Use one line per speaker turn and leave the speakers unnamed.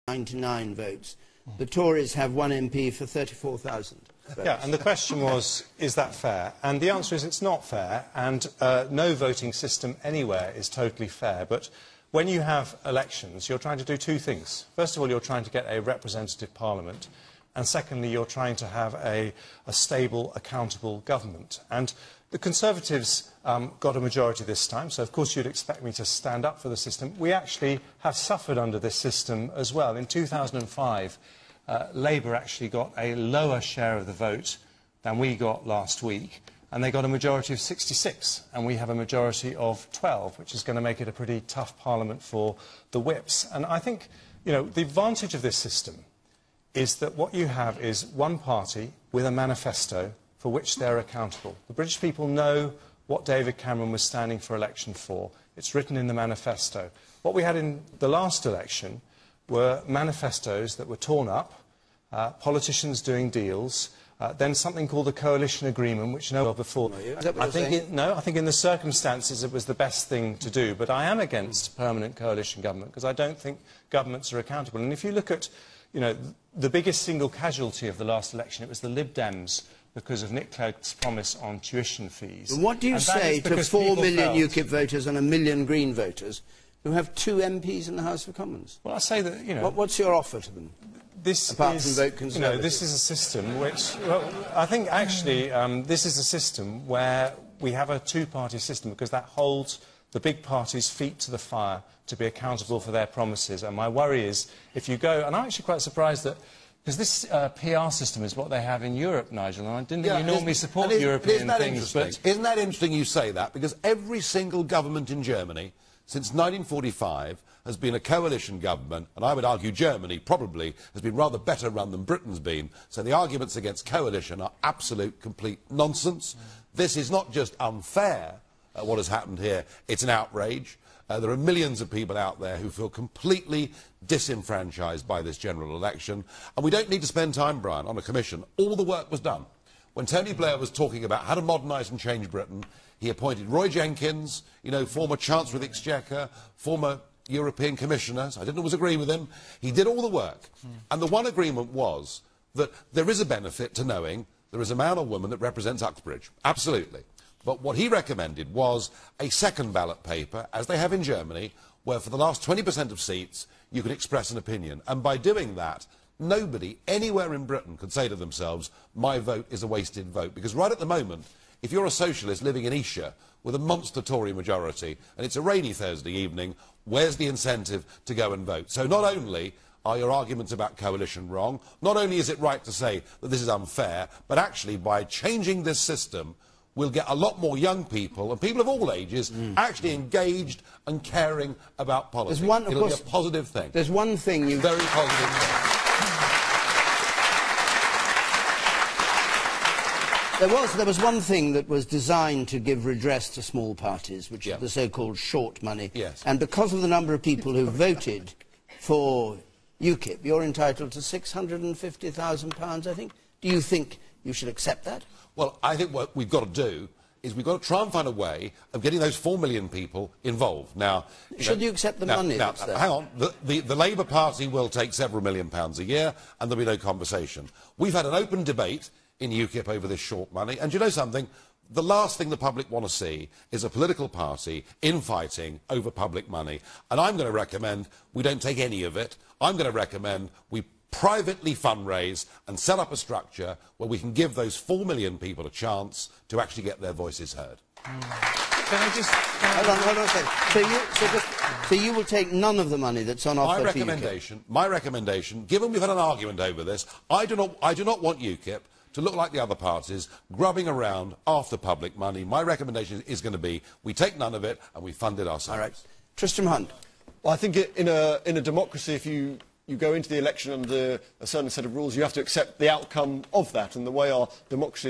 99 votes. The Tories have one MP for 34,000 votes.
Yeah, and the question was, is that fair? And the answer is it's not fair, and no voting system anywhere is totally fair. But when you have elections, you're trying to do two things. First of all, you're trying to get a representative parliament, and secondly, you're trying to have a stable, accountable government. And the Conservatives got a majority this time, so of course you'd expect me to stand up for the system. We actually have suffered under this system as well. In 2005, Labour actually got a lower share of the vote than we got last week, and they got a majority of 66, and we have a majority of 12, which is going to make it a pretty tough parliament for the whips. And I think, you know, the advantage of this system is that what you have is one party with a manifesto for which they're accountable. The British people know what David Cameron was standing for election for. It's written in the manifesto. What we had in the last election were manifestos that were torn up, politicians doing deals, then something called a coalition agreement, which no one before. I think in the circumstances it was the best thing to do, but I am against permanent coalition government because I don't think governments are accountable. And if you look at, you know, the biggest single casualty of the last election, it was the Lib Dems because of Nick Clegg's promise on tuition fees.
And what do you say to 4 million UKIP voters and 1 million Green voters who have 2 MPs in the House of Commons?
Well, I say that, you know...
What's your offer to them? Apart from vote Conservative?
You know, this is a system which... Well, I think actually this is a system where we have a two-party system because that holds the big parties' feet to the fire to be accountable for their promises. And my worry is, if you go... And I'm actually quite surprised that... Because this PR system is what they have in Europe, Nigel, and I didn't think you normally support European things.
But isn't that interesting you say that? Because every single government in Germany since 1945 has been a coalition government, and I would argue Germany probably has been rather better run than Britain's been, so the arguments against coalition are absolute, complete nonsense. This is not just unfair, what has happened here, it's an outrage. There are millions of people out there who feel completely disenfranchised by this general election, and we don't need to spend time, Brian, on a commission. All the work was done. When Tony Blair was talking about how to modernise and change Britain, he appointed Roy Jenkins, you know, former Chancellor of the Exchequer, former European Commissioner, so I didn't always agree with him. He did all the work, and the one agreement was that there is a benefit to knowing there is a man or woman that represents Uxbridge. Absolutely. But what he recommended was a second ballot paper, as they have in Germany, where for the last 20% of seats you could express an opinion. And by doing that, nobody anywhere in Britain could say to themselves, my vote is a wasted vote. Because right at the moment, if you're a socialist living in Esher with a monster Tory majority, and it's a rainy Thursday evening, where's the incentive to go and vote? So not only are your arguments about coalition wrong, not only is it right to say that this is unfair, but actually by changing this system, we'll get a lot more young people, and people of all ages, actually engaged and caring about politics. It'll be a positive thing.
There's one thing you...
Very positive thing.
There was one thing that was designed to give redress to small parties, which is the so-called short money.
Yes.
And because of the number of people who voted for UKIP, you're entitled to £650,000, I think. Do you think you should accept that?
Well, I think what we've got to do is we've got to try and find a way of getting those 4 million people involved. Now,
should you accept the money that's there?
Hang on. The Labour Party will take several £1 million a year, and there'll be no conversation. We've had an open debate in UKIP over this short money, and you know something? The last thing the public want to see is a political party infighting over public money. And I'm going to recommend we don't take any of it. I'm going to recommend we privately fundraise and set up a structure where we can give those 4 million people a chance to actually get their voices heard.
Can I just...
Hold on a second. So you will take none of the money that's on offer to UKIP?
My recommendation, given we've had an argument over this, I do not want UKIP to look like the other parties, grubbing around after public money. My recommendation is going to be we take none of it and we fund it ourselves.
All right. Tristram Hunt.
Well, I think in a democracy, if you go into the election under a certain set of rules, you have to accept the outcome of that. And the way our democracy is